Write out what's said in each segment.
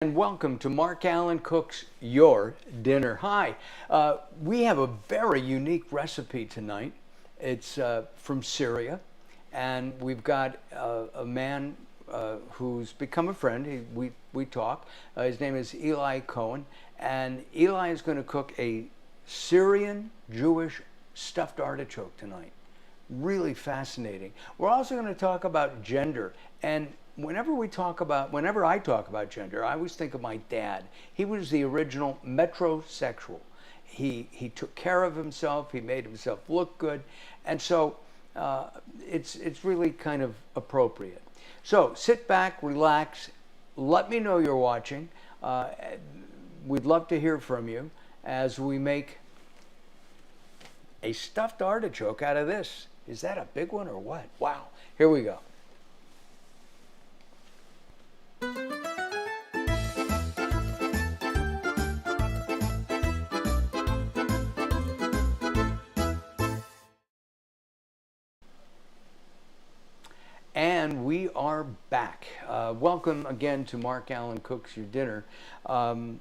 And welcome to Mark Alyn Cooks Your Dinner. Hi, we have a very unique recipe tonight. It's from Syria, and we've got a man who's become a friend. We talk. His name is Eli Cohen, and Eli is going to cook a Syrian Jewish stuffed artichoke tonight. Really fascinating. We're also going to talk about gender, and whenever I talk about gender, I always think of my dad. He was the original metrosexual. He took care of himself. He made himself look good, and so it's really kind of appropriate. So sit back, relax. Let me know you're watching. We'd love to hear from you as we make a stuffed artichoke out of this. Is that a big one or what? Wow. Here we go. And we are back. Welcome again to Mark Alyn Cooks Your Dinner. I'm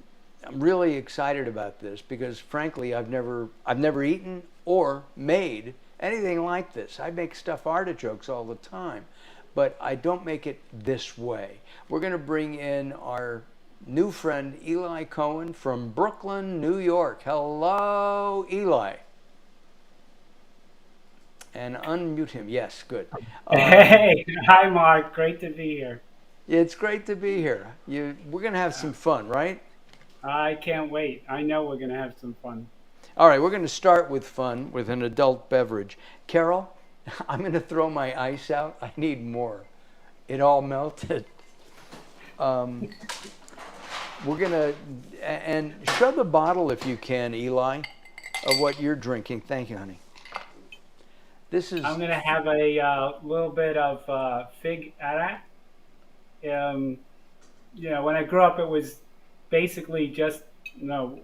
really excited about this because, frankly, I've never eaten or made anything like this. I make stuffed artichokes all the time, but I don't make it this way. We're going to bring in our new friend Eli Cohen from Brooklyn, New York. Hello, Eli. And unmute him. Yes, good. Hey, hi Mark. Great to be here. It's great to be here. We're going to have some fun, right? I can't wait. I know we're going to have some fun. All right, we're going to start with fun with an adult beverage. Carol, I'm going to throw my ice out. I need more. It all melted. We're going to, and show the bottle if you can, Eli, of what you're drinking. Thank you, honey. I'm going to have a little bit of fig arak. When I grew up, it was basically just,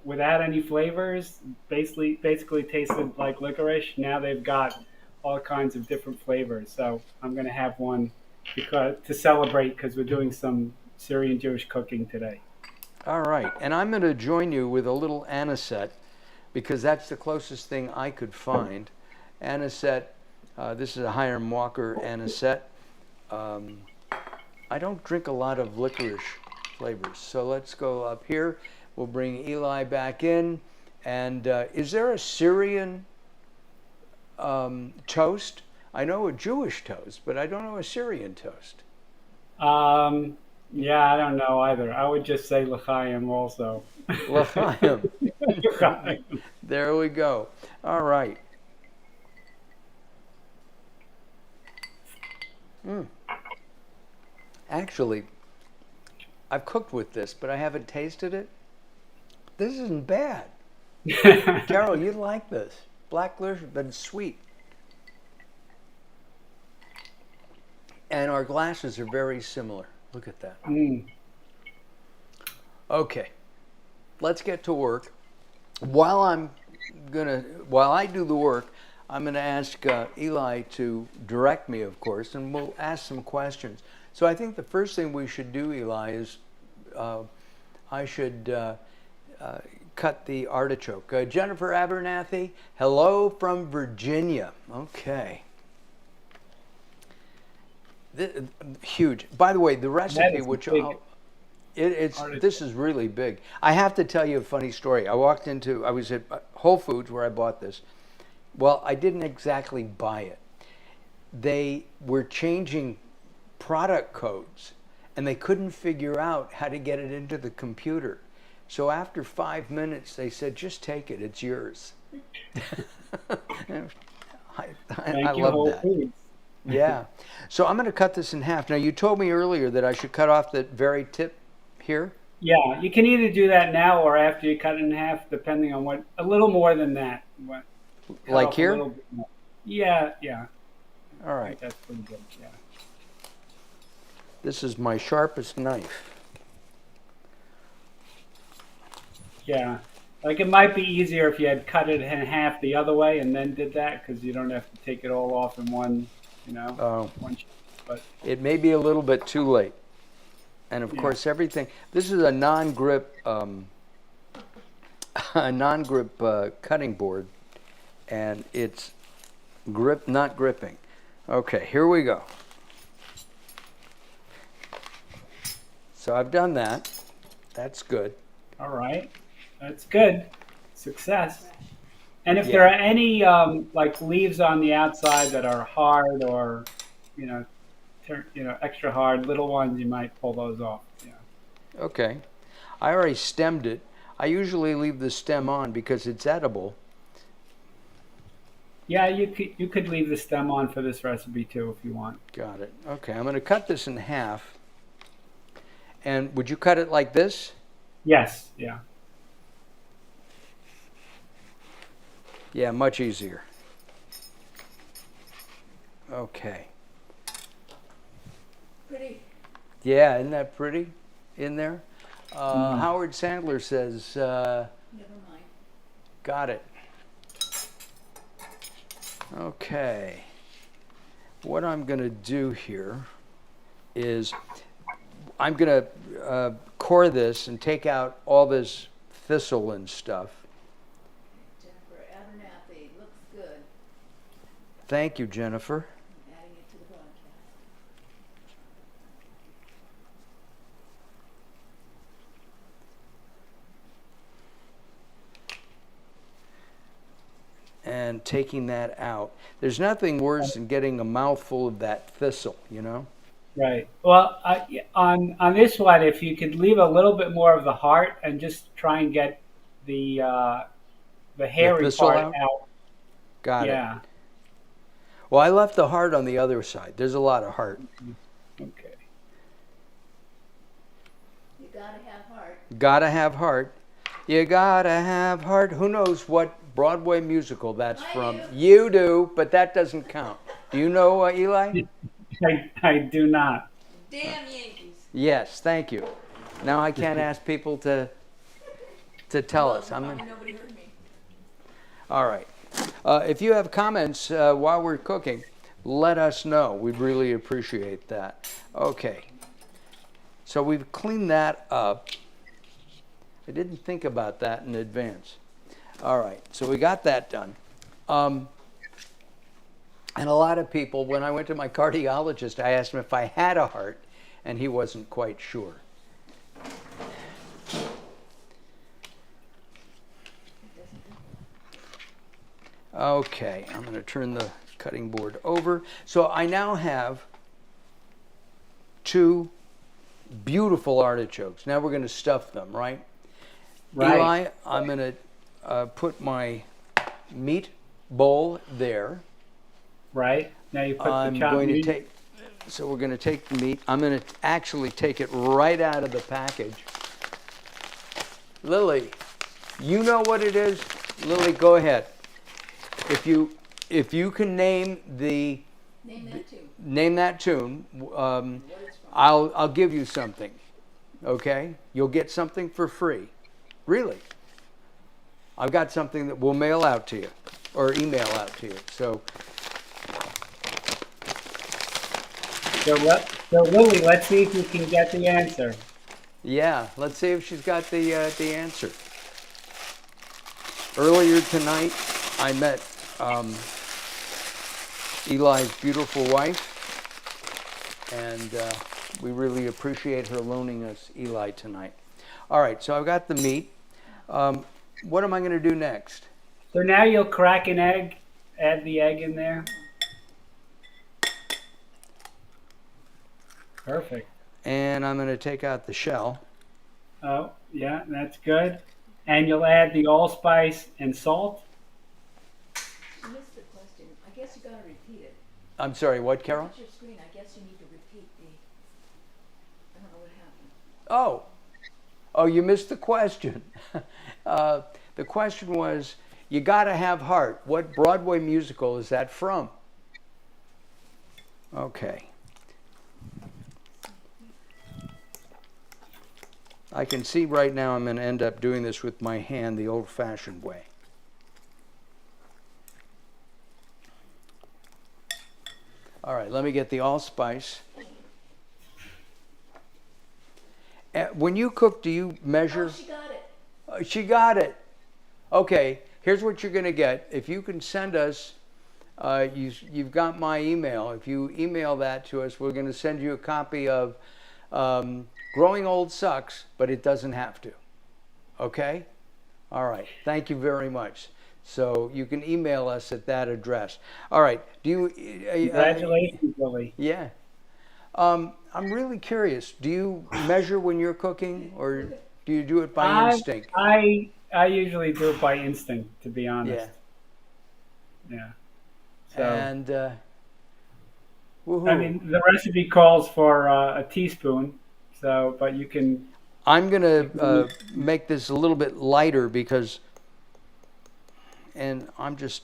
without any flavors, basically tasted like licorice. Now they've got all kinds of different flavors. So I'm going to have one to celebrate because we're doing some Syrian Jewish cooking today. All right. And I'm going to join you with a little anisette because that's the closest thing I could find. Anisette. This is a Hiram Walker anisette. I don't drink a lot of licorice flavors, so let's go up here. We'll bring Eli back in. And is there a Syrian toast? I know a Jewish toast, but I don't know a Syrian toast. Yeah, I don't know either. I would just say l'chaim also. L'chaim. L'chaim. There we go. All right. Actually, I've cooked with this, but I haven't tasted it. This isn't bad. Carol, you'd like this. Black licorice, but it's sweet. And our glasses are very similar. Look at that. Okay, let's get to work. While I do the work, I'm going to ask Eli to direct me, of course, and we'll ask some questions. So I think the first thing we should do, Eli, is I should cut the artichoke. Jennifer Abernathy, hello from Virginia. Okay. Huge. By the way, the recipe, which this is really big. I have to tell you a funny story. I was at Whole Foods where I bought this. Well, I didn't exactly buy it. They were changing product codes, and they couldn't figure out how to get it into the computer. So after 5 minutes, they said, just take it. It's yours. I love that. Yeah. So I'm going to cut this in half. Now, you told me earlier that I should cut off the very tip here. Yeah, you can either do that now or after you cut it in half, depending on a little more than that. Like here? Yeah. All right. That's pretty good, yeah. This is my sharpest knife. Yeah. Like it might be easier if you had cut it in half the other way and then did that because you don't have to take it all off in one, one shot. But it may be a little bit too late. And of Yeah. course, everything. This is a non-grip, a non-grip cutting board, and it's not gripping. Okay, here we go. So I've done that. That's good. All right. That's good. Success. And if Yeah. there are any like leaves on the outside that are hard or, you know, extra hard, little ones, you might pull those off. Yeah. Okay. I already stemmed it. I usually leave the stem on because it's edible. Yeah, you could leave the stem on for this recipe too if you want. Got it. Okay, I'm going to cut this in half. And would you cut it like this? Yes. Yeah. Yeah, much easier. Okay. Pretty. Yeah, isn't that pretty in there? Howard Sandler says, Never mind. got it. Okay. What I'm going to do here is I'm going to core this and take out all this thistle and stuff. Jennifer Abernathy looks good. Thank you, Jennifer. I'm adding it to the broadcast. And taking that out. There's nothing worse than getting a mouthful of that thistle, you know? Right. Well, on this one, if you could leave a little bit more of the heart and just try and get the hairy thistle part out? out. Got it. Yeah. Well, I left the heart on the other side. There's a lot of heart. Okay. You gotta have heart. Gotta have heart. You gotta have heart. Who knows what Broadway musical that's I from? do. You do, but that doesn't count. Do you know, Eli? I do not. Damn Yankees. Yes, thank you. Now I can't ask people to tell us. Nobody heard me. All right. If you have comments while we're cooking, let us know. We'd really appreciate that. Okay. So we've cleaned that up. I didn't think about that in advance. All right. So we got that done. And a lot of people, when I went to my cardiologist, I asked him if I had a heart, and he wasn't quite sure. Okay, I'm going to turn the cutting board over. So I now have 2 beautiful artichokes. Now we're going to stuff them, right? Right. Eli, I'm going to put my meat bowl there. Right. Now you put I'm the chopped going to meat. take, so we're going to take the meat. I'm going to actually take it right out of the package. Lily, you know what it is? Lily, go ahead. If you can name the Name that too. name that tune, What it's from. I'll give you something. Okay? You'll get something for free. Really. I've got something that we'll mail out to you or email out to you. So So Lily, let's see if you can get the answer. yeah, let's see if she's got the answer. Earlier tonight, I met Eli's beautiful wife, and we really appreciate her loaning us Eli tonight. All right, so I've got the meat. What am I going to do next? So now you'll crack an egg, add the egg in there. Perfect. And I'm going to take out the shell. Oh, yeah, that's good. And you'll add the allspice and salt. You missed the question. I guess you gotta repeat it. I'm sorry, what, Carol? Watch your screen. I guess you need to repeat the. I don't know what happened. Oh, you missed the question. The question was, you got to have heart. What Broadway musical is that from? Okay. I can see right now I'm going to end up doing this with my hand the old-fashioned way. All right, let me get the allspice. when you cook, do you measure? Oh, she got it. She got it. Okay, here's what you're going to get. If you can send us, you've got my email. If you email that to us, we're going to send you a copy of Growing Old Sucks, but it doesn't have to. Okay? All right. Thank you very much. So you can email us at that address. All right. Do you? Congratulations, Billy. Yeah. I'm really curious. Do you measure when you're cooking, or do you do it by instinct? I usually do it by instinct, to be honest. Yeah. So And woohoo. I mean, the recipe calls for a teaspoon. So, but you can. I'm gonna make this a little bit lighter because, and I'm just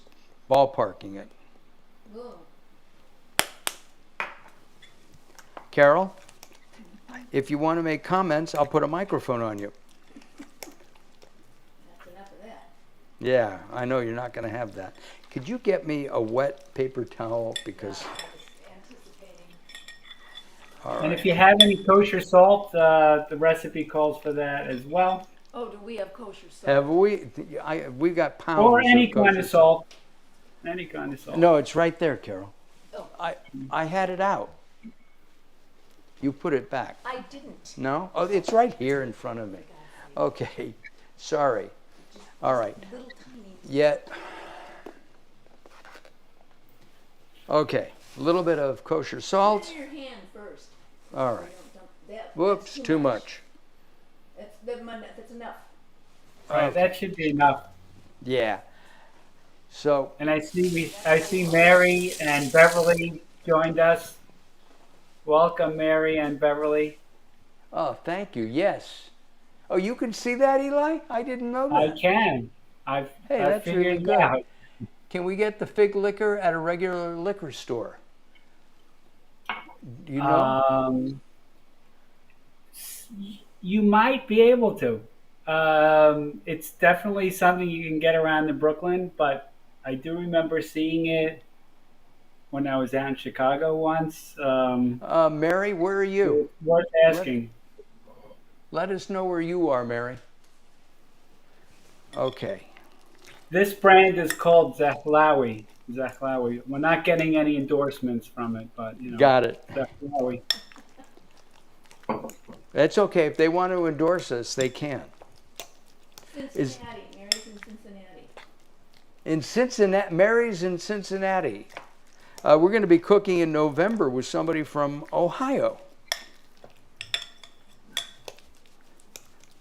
ballparking it. Whoa. Carol, if you want to make comments, I'll put a microphone on you. That's enough of that. Yeah, I know you're not going to have that. Could you get me a wet paper towel because? I was anticipating. All And right. if you have any kosher salt, the recipe calls for that as well. Oh, do we have kosher salt? Have we? We've got pounds. Or any kind kosher of salt. Any kind of salt. No, it's right there, Carol. Oh. I had it out. You put it back. I didn't. No? Oh, it's right here in front of me. Okay. Sorry. All right. Little tiny. Yet. Okay. A little bit of kosher Put salt. it in your hand first. All You right. don't dump that. Whoops, That's too much. That's enough. All right, that should be enough. Yeah. So, And I see Mary and Beverly joined us. Welcome, Mary and Beverly. oh, thank you. Yes. Oh, you can see that, Eli? I didn't know I that. can. I've That's figured really it good. out. Can we get the fig liquor at a regular liquor store? Do you know? You might be able to. It's definitely something you can get around in Brooklyn, but I do remember seeing it when I was out in Chicago once. Mary, where are you? It's worth asking. Let us know where you are, Mary. Okay. This brand is called Zahlawi. Zahlawi. We're not getting any endorsements from it, but you know. Got it. Zahlawi. That's okay. If they want to endorse us, they can. Cincinnati. Mary's in Cincinnati. In Cincinnati, Mary's in Cincinnati. We're going to be cooking in November with somebody from Ohio.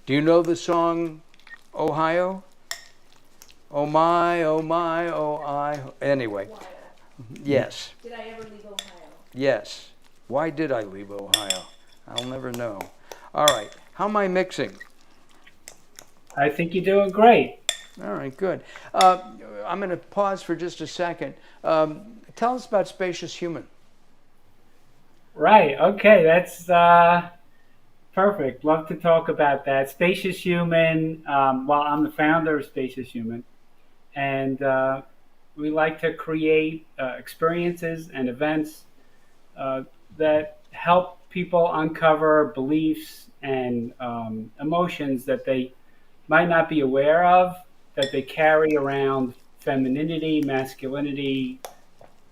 Do you know the song Ohio? Oh my, oh my, oh I. Anyway, Ohio. yes, Did I ever leave Ohio? yes. Why did I leave Ohio? I'll never know. All right, how am I mixing? I think you're doing great. All right, good. I'm going to pause for just a second. Tell us about Spacious Human. Right. Okay. That's perfect. Love to talk about that. Spacious Human. Well, I'm the founder of Spacious Human, and we like to create experiences and events that help people uncover beliefs and emotions that they might not be aware of, that they carry around femininity, masculinity,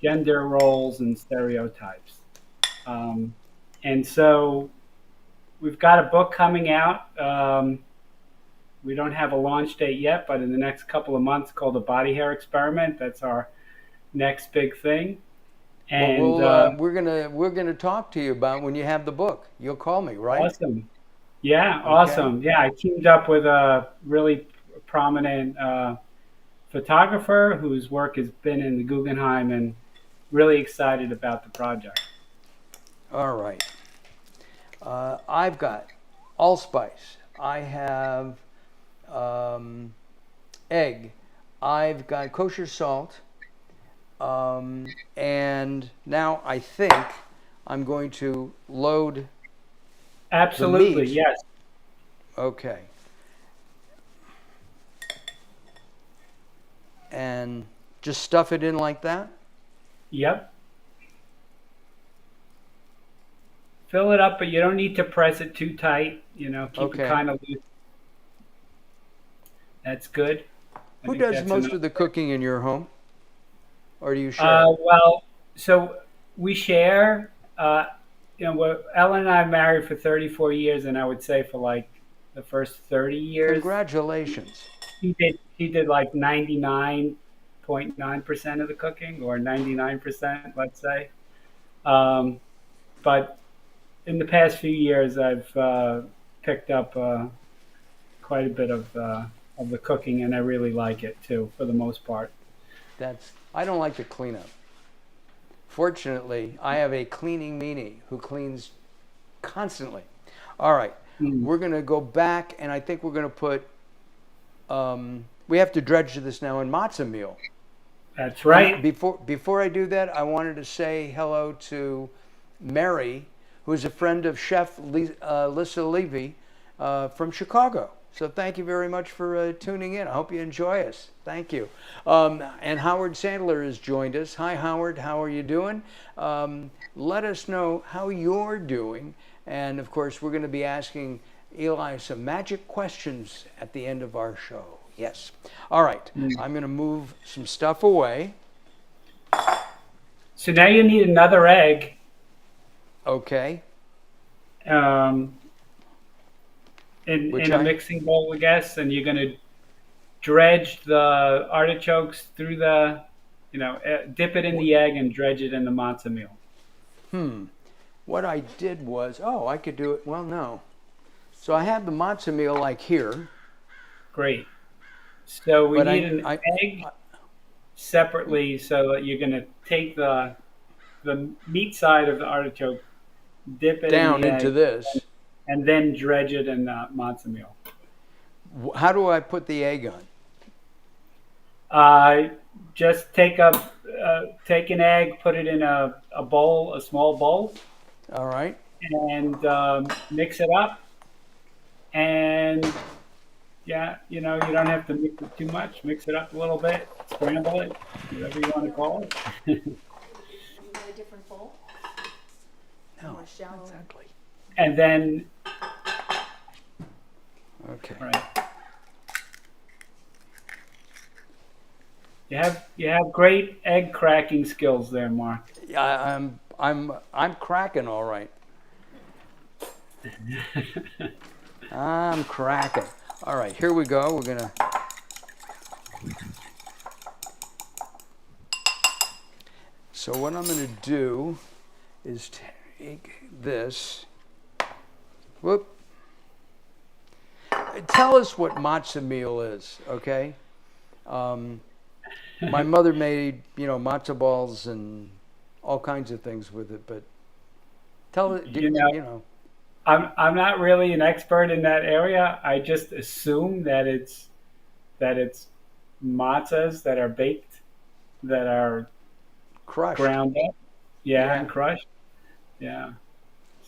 gender roles, and stereotypes. And so we've got a book coming out. We don't have a launch date yet, but in the next couple of months, called The Body Hair Experiment. That's our next big thing. And Well, we're gonna talk to you about when you have the book. You'll call me, right? awesome. Yeah, awesome. Yeah, I teamed up with a really prominent photographer whose work has been in the Guggenheim, and really excited about the project. All right. I've got allspice. I have egg. I've got kosher salt. And now I think I'm going to load. Absolutely, meat. yes. Okay. And just stuff it in like that? Yep. fill it up, but you don't need to press it too tight. Keep it Okay. kind of loose. That's good. I Who think does that's most enough. of the cooking in your home? Or do you share? Well, so we share. Ellen and I married for 34 years, and I would say for like the first 30 years, Congratulations. he did like 99.9% of the cooking, or 99%, let's say. Um, but in the past few years, I've picked up quite a bit of the cooking, and I really like it too, for the most part. I don't like to clean up. Fortunately, I have a cleaning meanie who cleans constantly. All right, Mm, we're going to go back, and I think we're going to put, we have to dredge this now in matzah meal. that's And right. before I do that, I wanted to say hello to Mary, who is a friend of Chef Lisa Levy from Chicago. So thank you very much for tuning in. I hope you enjoy us. Thank you. And Howard Sandler has joined us. Hi, Howard. How are you doing? Let us know how you're doing. And of course, we're going to be asking Eli some magic questions at the end of our show. Yes. All right. Mm. I'm going to move some stuff away. So now you need another egg. Okay. Um, in Which in a mixing bowl, I guess, and you're going to dredge the artichokes through dip it in the egg and dredge it in the matzo meal. what I did was, I could do it. Well, no. So I have the matzo meal like here, Great. So we but need an egg separately. So that you're going to take the meat side of the artichoke, dip it in down the into egg, this. and then dredge it in matzo meal. How do I put the egg on? Just take an egg, put it in a bowl, a small bowl, All right. and mix it up. And yeah, you don't have to mix it too much. Mix it up a little bit, scramble it, whatever you want to call it. You want a different bowl? No, More shallow. exactly. And then, Okay. right, you have great egg cracking skills there, Mark. Yeah, I'm cracking all right. I'm cracking. All right, here we go. We're gonna. So what I'm gonna do is take this. Whoop. Tell us what matzo meal is, okay? My mother made, matzo balls and all kinds of things with it, but tell it, You know, I'm not really an expert in that area. I just assume that it's matzahs that are baked, that are crushed. ground up, yeah, Yeah. and crushed, yeah.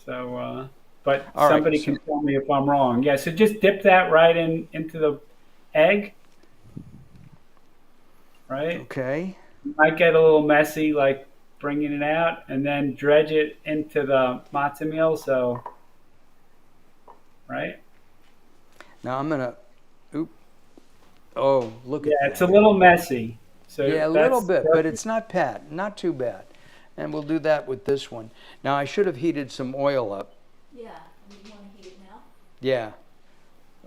So, but All right. somebody can tell me if I'm wrong. Yeah. So just dip that right into the egg, right? Okay. Might get a little messy, like bringing it out, and then dredge it into the matzo meal. So, right? Now I'm gonna. Oop. Oh, look Yeah, at that. it's a little messy. So Yeah, a little that's bit, but it's not bad. Not too bad. And we'll do that with this one. Now I should have heated some oil up. Yeah. You want to heat it now? Yeah.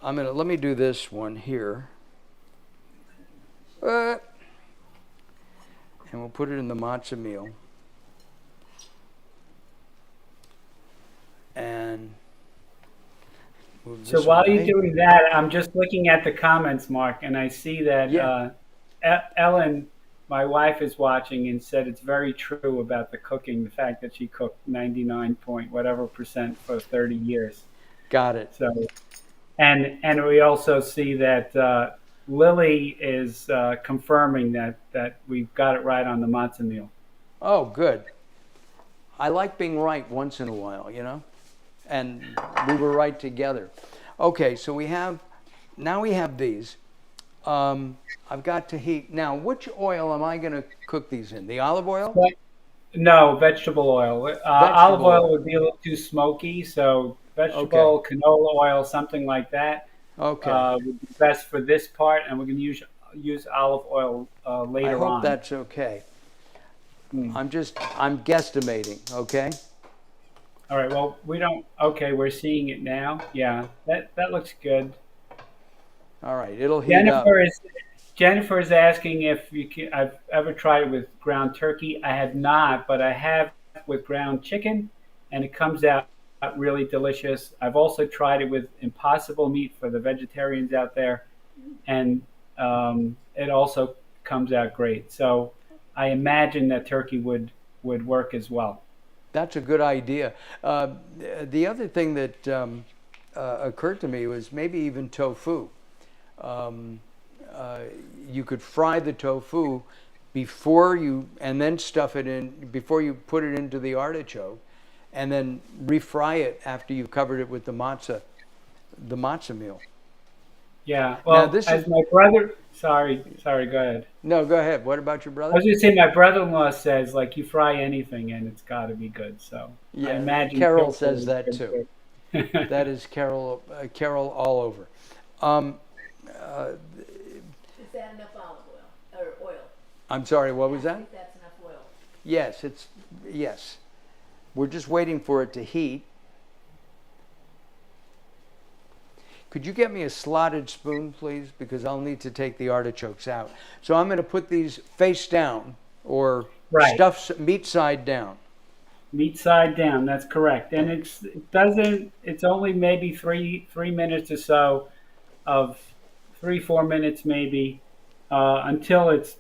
Let me do this one here. And we'll put it in the matzo meal. And move So this while you're away. doing that, I'm just looking at the comments, Mark, and I see that Yeah. Ellen, my wife, is watching and said it's very true about the cooking, the fact that she cooked 99 point whatever percent for 30 years. Got it. So, and we also see that Lily is confirming that we've got it right on the matzo meal. Oh, good. I like being right once in a while, and we were right together. Okay, so we have these. I've got to heat. Now, which oil am I going to cook these in? The olive oil? No, vegetable oil. Olive Vegetable oil oil. would be a little too smoky, so Okay. vegetable, canola oil, something like that Okay. would be best for this part, and we're going to use olive oil I later hope on. that's okay. Hmm. I'm guesstimating, okay? All right. Well, we don't. Okay, we're seeing it now. Yeah, that looks good. All right, it'll heat up. Jennifer is Jennifer is asking if I've ever tried it with ground turkey. I have not, but I have with ground chicken, and it comes out really delicious. I've also tried it with impossible meat for the vegetarians out there, and it also comes out great. So I imagine that turkey would work as well. That's a good idea. Uh, the other thing that occurred to me was maybe even tofu. Um, uh, you could fry the tofu before you, and then stuff it in, before you put it into the artichoke, and then refry it after you've covered it with the matzah meal. Yeah. Now Well, this is, as my brother, sorry, go ahead. no, go ahead. What about your I brother? was going to say my brother-in-law says like you fry anything and it's got to be good. So I Yeah, imagine Carol tofu says is that good too. too. That is Carol all over. Um, uh, Is that enough olive oil or oil? I'm sorry, what was I that? think that's enough oil. Yes, yes. We're just waiting for it to heat. Could you get me a slotted spoon, please? Because I'll need to take the artichokes out. So I'm going to put these face down or Right. meat side down. Meat side down. That's correct. And it doesn't. It's only maybe three minutes or so of 3 4 minutes maybe until it's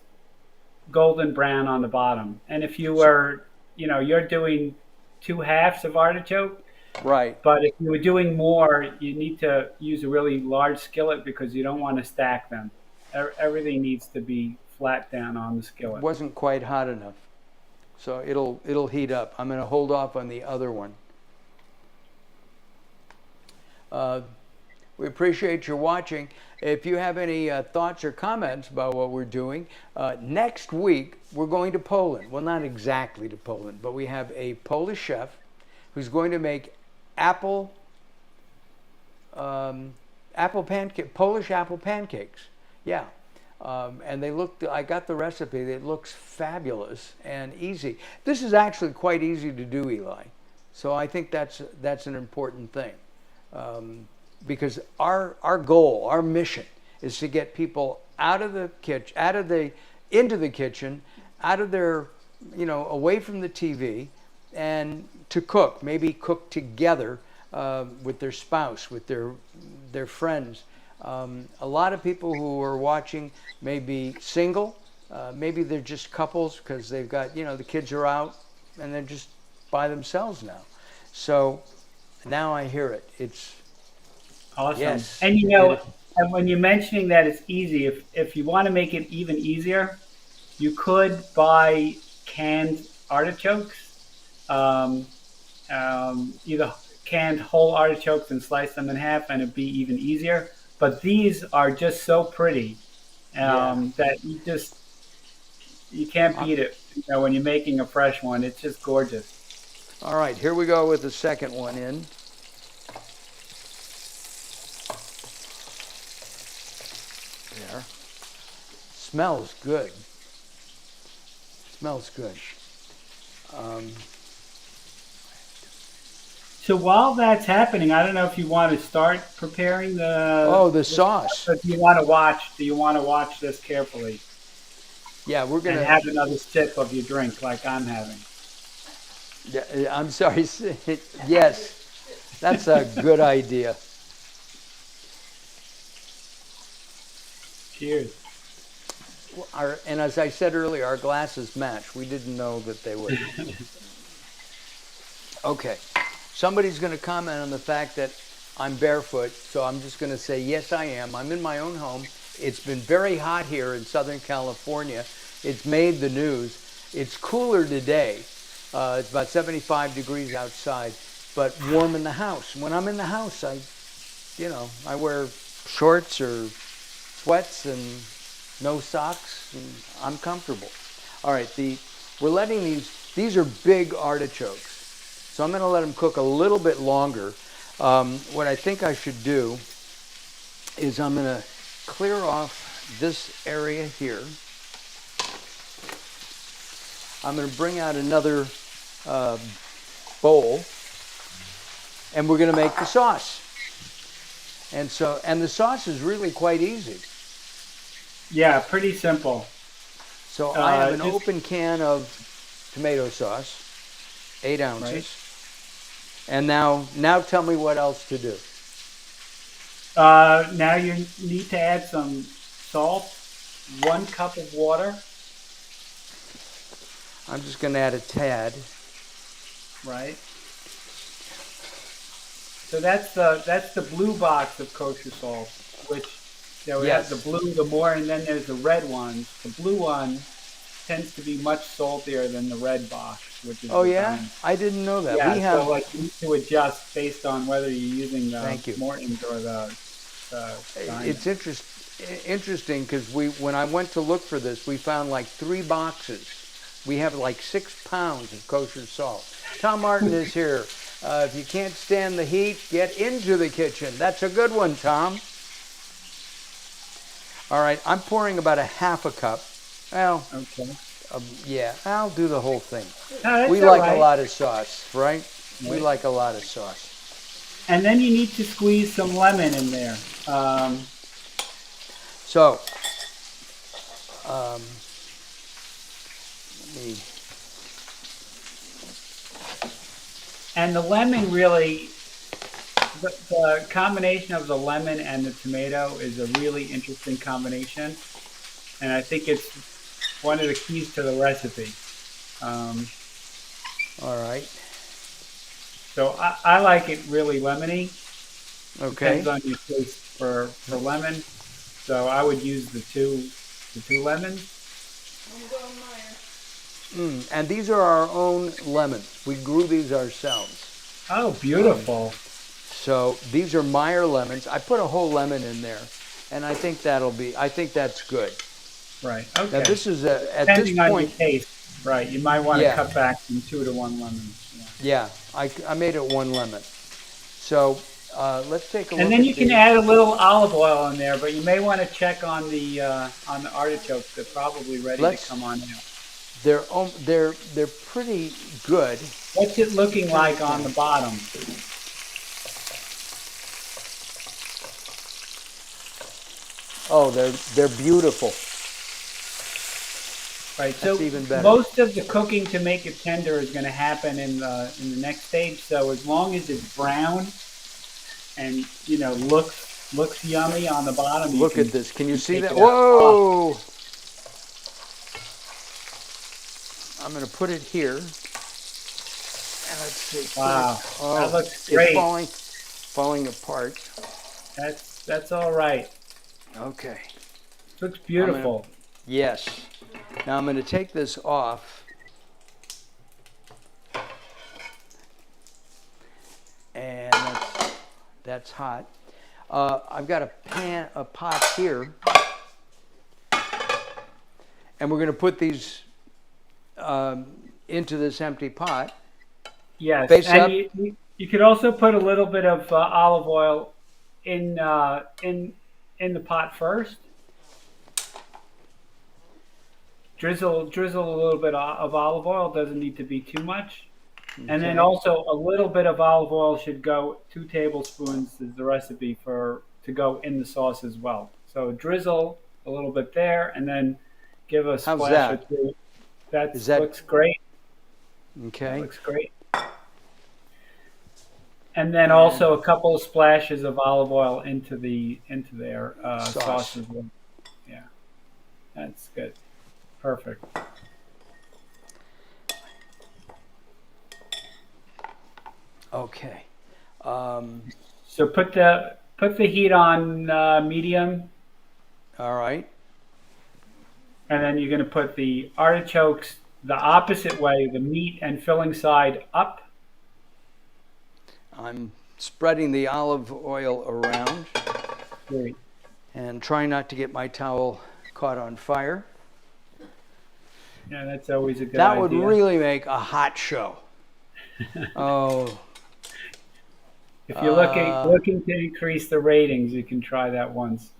golden brown on the bottom. And if you So, were, you're doing two halves of artichoke. right. But if you were doing more, you need to use a really large skillet because you don't want to stack them. Everything needs to be flat down on the skillet. Wasn't quite hot enough. So it'll heat up. I'm going to hold off on the other one. Uh, we appreciate your watching. If you have any thoughts or comments about what we're doing, next week we're going to Poland. Well, not exactly to Poland, but we have a Polish chef who's going to make apple Polish apple pancakes. Yeah. And they look, I got the recipe, it looks fabulous and easy. This is actually quite easy to do, Eli. So I think that's an important thing. Because our goal, our mission is to get people out of the kitchen, into the kitchen, out of their, away from the TV, and to cook, maybe cook together with their spouse, with their friends. A lot of people who are watching may be single, maybe they're just couples because they've got, the kids are out and they're just by themselves now. So now I hear it. It's, Awesome. yes, And it, and when you're mentioning that it's easy, if you want to make it even easier, you could buy canned artichokes, either canned whole artichokes and slice them in half, and it'd be even easier. But these are just so pretty yeah. that you can't Uh, beat it. When you're making a fresh one, it's just gorgeous. all right, here we go with the second one in. There. Smells good. Smells good. Um, So while that's happening, I don't know if you want to start preparing oh, the the sauce, sauce. or do you want to watch? Do you want to watch this carefully Yeah, we're and gonna. have another sip of your drink like I'm having? Yeah, I'm sorry. Yes, that's a good idea. Cheers. And as I said earlier, our glasses match. We didn't know that they would. Okay. Somebody's going to comment on the fact that I'm barefoot, so I'm just going to say, yes, I am. I'm in my own home. It's been very hot here in Southern California. It's made the news. It's cooler today. It's about 75 degrees outside, but warm in the house. When I'm in the house, I wear shorts or sweats and no socks, and I'm comfortable. All right, we're letting these These are big artichokes. So I'm going to let them cook a little bit longer. What I think I should do is I'm going to clear off this area here. I'm going to bring out another bowl, and we're going to make the sauce. And the sauce is really quite easy. Yeah, pretty simple. So I have an open can of tomato sauce, 8 ounces. Right. And now tell me what else to do. Now you need to add some salt, 1 cup of water. I'm just going to add a tad. Right. So that's the blue box of kosher salt, which we have the blue, the more, and then there's the red ones. The blue one tends to be much saltier than the red box, which is I didn't know that. Yeah, we have. so like you need to adjust based on whether you're using the Morton's or the It's interesting because when I went to look for this, we found like 3 boxes. We have like 6 pounds of kosher salt. Tom Martin is here. If you can't stand the heat, get into the kitchen. That's a good one, Tom. All right, I'm pouring about a half a cup. Well, okay. Yeah, I'll do the whole thing. No, we like a lot of sauce, right? We like a lot of sauce. And then you need to squeeze some lemon in there. Let me. And the lemon really, the combination of the lemon and the tomato is a really interesting combination. And I think it's one of the keys to the recipe. All right. So I like it really lemony. Okay. Depends on your taste for lemon. So I would use the two lemons. And these are our own lemons. We grew these ourselves. Oh, beautiful. So these are Meyer lemons. I put a whole lemon in there, and I think that's good. Right. Okay. Now this is at Depending this point. On your taste, right? You might want to cut back from 2 to 1 lemon. Yeah, I made it 1 lemon. So let's take a look. And then you can add a little olive oil in there, but you may want to check on the artichokes. They're probably ready to come on out. They're pretty good. What's it looking like on the bottom? Oh, they're beautiful. Right. That's so even better. Most of the cooking to make it tender is going to happen in the next stage. So as long as it's brown and looks yummy on the bottom. Look at this. Can you see that? Whoa! I'm going to put it here. And let's see. Wow. Oh, that looks great. It's falling apart. That's all right. Okay. Looks beautiful. Yes. Now I'm going to take this off. And that's hot. I've got a pot here. And we're going to put these into this empty pot. Yes, Face and up. You could also put a little bit of olive oil in the pot first. Drizzle a little bit of olive oil. Doesn't need to be too much. Okay. And then also a little bit of olive oil should go. 2 tablespoons is the recipe to go in the sauce as well. So drizzle a little bit there, and then give a splash or 2. That looks great. Okay. That looks great. And then also a couple of splashes of olive oil into their sauce as well. Yeah, that's good. Perfect. Okay. So put the heat on medium. All right. And then you're going to put the artichokes the opposite way, the meat and filling side up. I'm spreading the olive oil around. Great. And trying not to get my towel caught on fire. Yeah, that's always a good That would idea. really make a hot show. Oh, If you're looking to increase the ratings, you can try that once.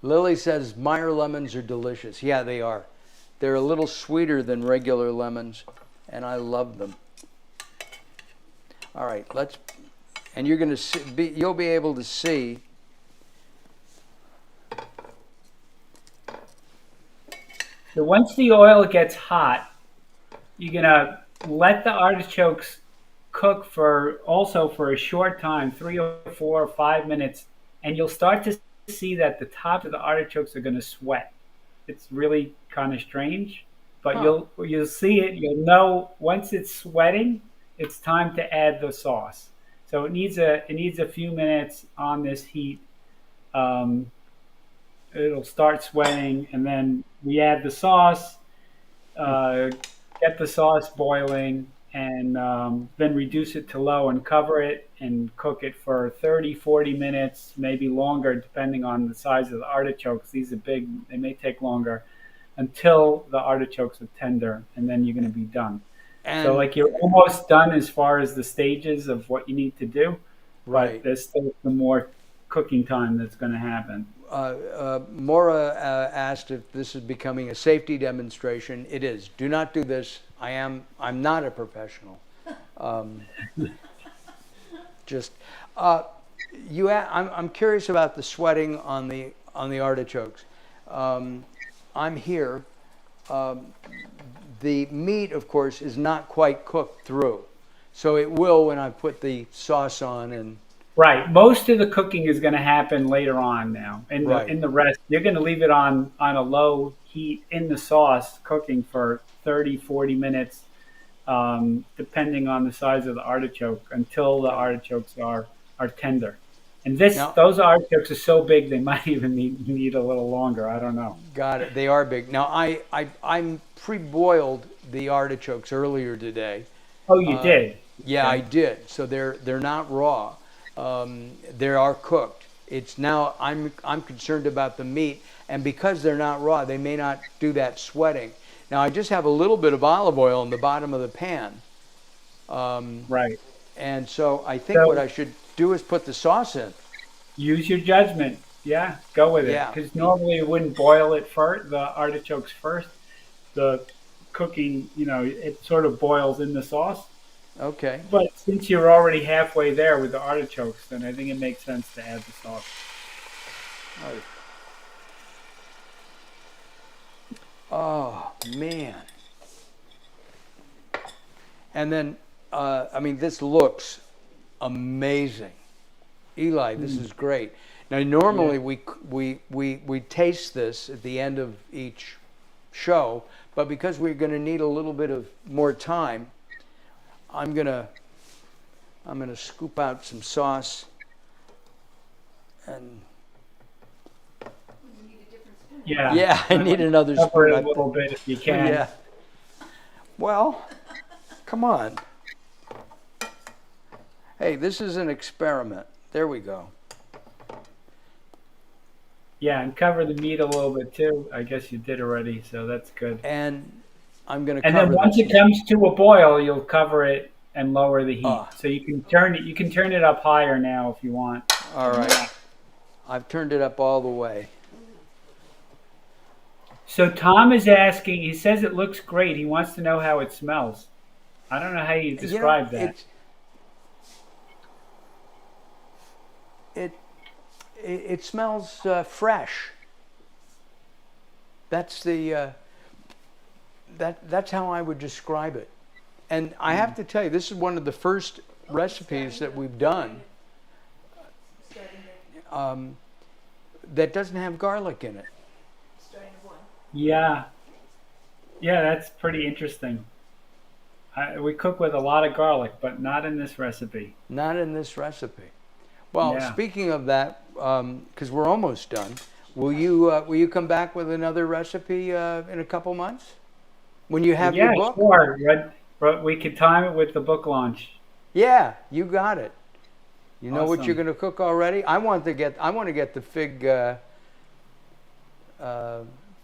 Lily says Meyer lemons are delicious. Yeah, they are. They're a little sweeter than regular lemons, and I love them. All right, and you're going to you'll be able to see. So once the oil gets hot, you're gonna let the artichokes cook for a short time, 3 or 4 or 5 minutes, and you'll start to see that the top of the artichokes are gonna sweat. It's really kind of strange, but Huh. you'll see it. You'll know once it's sweating, it's time to add the sauce. So it needs a few minutes on this heat. Um, it'll start sweating, and then we add the sauce, uh, get the sauce boiling, and then reduce it to low and cover it and cook it for 30, 40 minutes, maybe longer, depending on the size of the artichokes. These are big, they may take longer, until the artichokes are tender, and then you're going to be done. So, And like, you're almost done as far as the stages of what you need to do, but right. there's still some more cooking time that's going to happen. Maura asked if this is becoming a safety demonstration. It is. Do not do this. I'm not a professional. Um, just I'm curious about the sweating on the artichokes. I'm here. The meat, of course, is not quite cooked through, so it will when I put the sauce on and. Right. Most of the cooking is going to happen later on now. Right. In the rest, you're going to leave it on a low heat in the sauce, cooking for 30, 40 minutes, depending on the size of the artichoke, until the artichokes are tender. And those artichokes are so big they might even need a little longer. I don't know. Got it. They are big. Now I'm pre-boiled the artichokes earlier today. Oh, you did? Yeah, Okay. I did. So they're not raw. They are cooked. It's now I'm concerned about the meat, and because they're not raw, they may not do that sweating. Now I just have a little bit of olive oil in the bottom of the pan, Right. and so I think what So I should do is put the sauce in. use your judgment. Yeah, go with it. Yeah. Because normally you wouldn't boil it first, the artichokes first. The cooking, it sort of boils in the sauce. Okay. But since you're already halfway there with the artichokes, then I think it makes sense to add the sauce. Oh man. And then I mean, this looks amazing. Eli, this is great. Now, normally we taste this at the end of each show, but because we're going to need a little bit of more time, I'm gonna scoop out some sauce and You need a different spoon. Yeah. I need another Cover spoon. it a little bit if you can. Yeah. Well, come on. Hey, this is an experiment. There we go. Yeah, and cover the meat a little bit too. I guess you did already, so that's good. And I'm going to And cover then once this. it comes to a boil, you'll cover it and lower the heat. Ah. So you can turn it up higher now if you want. All right. I've turned it up all the way. So Tom is asking. He says it looks great. He wants to know how it smells. I don't know how you describe that. It smells fresh. That's that's how I would describe it. And I have to tell you, this is one of the first recipes that we've done that doesn't have garlic in it. Starting at 1. Yeah, that's pretty interesting. We cook with a lot of garlic, but not in this recipe. Not in this recipe. Well, Yeah. speaking of that, because we're almost done, will you come back with another recipe in a couple months when you have your book? Sure. But we could time it with the book launch. Yeah, you got it. You know what Awesome. you're going to cook already? I want to get the fig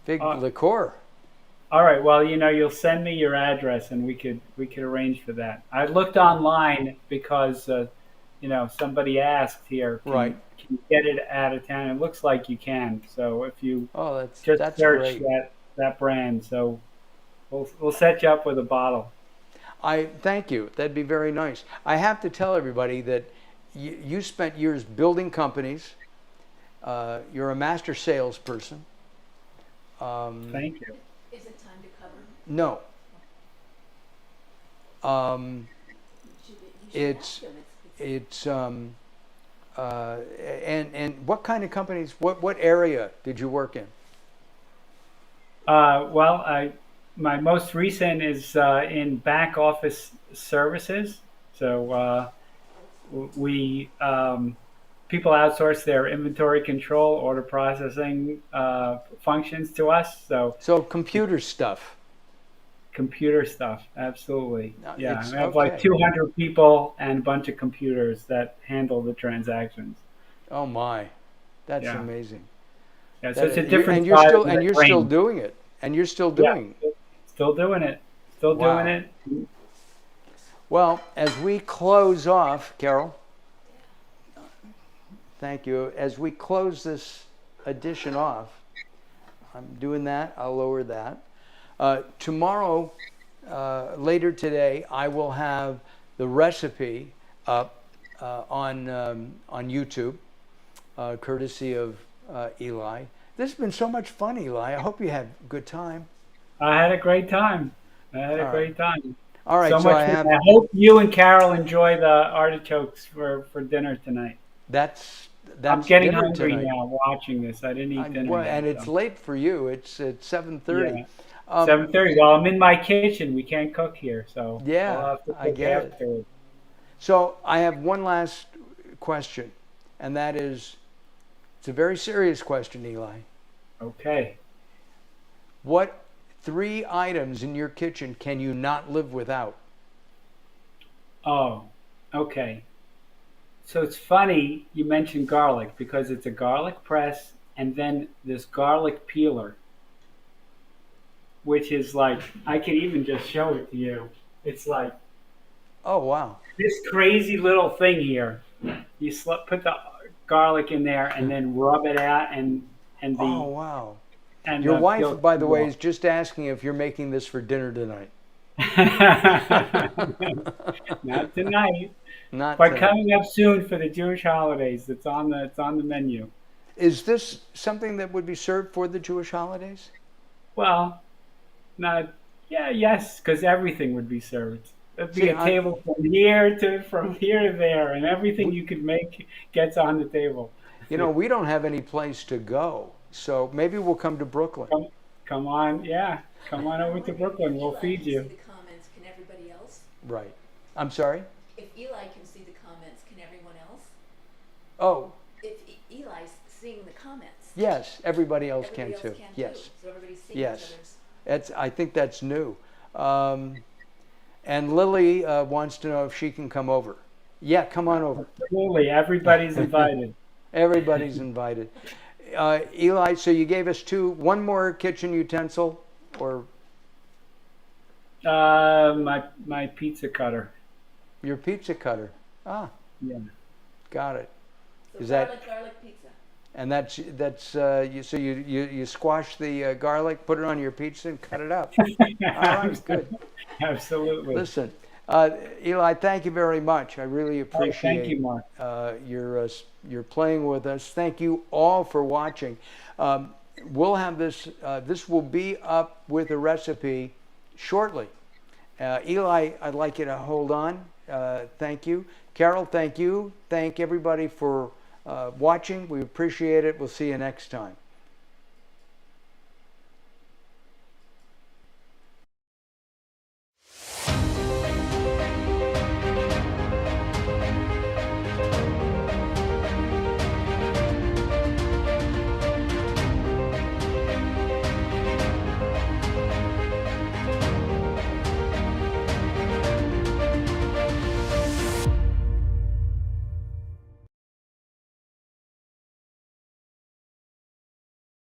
liqueur. All right. Well, you'll send me your address, and we could arrange for that. I looked online because somebody asked here, Right. can you get it out of town? It looks like you can. So if you Oh, just that's search great. that brand, so we'll set you up with a bottle. I thank you. That'd be very nice. I have to tell everybody that you spent years building companies. You're a master salesperson. Thank you. Is it time to cover? No. You should It's ask them. it's and what kind of companies? What area did you work in? Well, my most recent is in back office services. So we people outsource their inventory control, order processing functions to us. So So computer stuff. computer stuff, absolutely. No, Yeah, it's I have like okay. 200 people and a bunch of computers that handle the transactions. Oh my, that's Yeah, amazing. yeah. So it's a And different you're size still of the brain. doing it, and you're still Yeah, doing. still doing it. Still doing Wow. it. Well, as we close off, Carol, thank you. As we close this edition off, I'm doing that. I'll lower that. Tomorrow, later today, I will have the recipe up on YouTube, courtesy of Eli. This has been so much fun, Eli. I hope you had a good time. I had a great time. I had a All right. great time. All right. So So much I fun. have I hope you and Carol enjoy the artichokes for dinner tonight. that's I'm that's getting dinner hungry tonight. now watching this. I didn't eat dinner Well, yet. and it's So late for you. It's at 7:30. yeah, Um, 7:30. Well, I'm in my kitchen. We can't cook here, so I'll yeah, have to I cook get it. after. So I have one last question, and that is, it's a very serious question, Eli. Okay. What three items in your kitchen can you not live without? Oh, okay. So it's funny you mentioned garlic because it's a garlic press and then this garlic peeler, which is like I could even just show it to you. It's like Oh, wow. this crazy little thing here. You put the garlic in there and then rub it out, and Oh, the wow. and Your the wife, peel by the comes way, off. is just asking if you're making this for dinner tonight. Not tonight, Not but tonight. coming up soon for the Jewish holidays. It's on the menu. Is this something that would be served for the Jewish holidays? Well, not yeah, yes, because everything would be served. There'd be See, a table from here to there, and everything you could make gets on the table. we don't have any place to go, so maybe we'll come to Brooklyn. Come, come on, yeah, come on I'm over to wondering Brooklyn. if We'll Eli feed can see you. the comments. Can everybody else? Right. I'm sorry? If Eli can see the comments, can everyone else? Oh, If Eli's seeing the comments, yes, everybody else everybody can else too. can too. Yes. So everybody's seeing each Yes. other's. I think that's new. Um, and Lily wants to know if she can come over. Yeah, come on over. Absolutely, everybody's invited. Everybody's invited. Eli, so you gave us one more kitchen utensil, or My pizza cutter. your pizza cutter. Ah, Yeah. got it. So Is that, garlic pizza. and that's so you squash the garlic, put it on your pizza, and cut it up. All right, good. Absolutely. Listen, Eli, thank you very much. I really Oh, thank appreciate you, Mark. your playing with us. Thank you all for watching. We'll have this. This will be up with a recipe shortly. Eli, I'd like you to hold on. Thank you, Carol. Thank you. Thank everybody for watching. We appreciate it. We'll see you next time.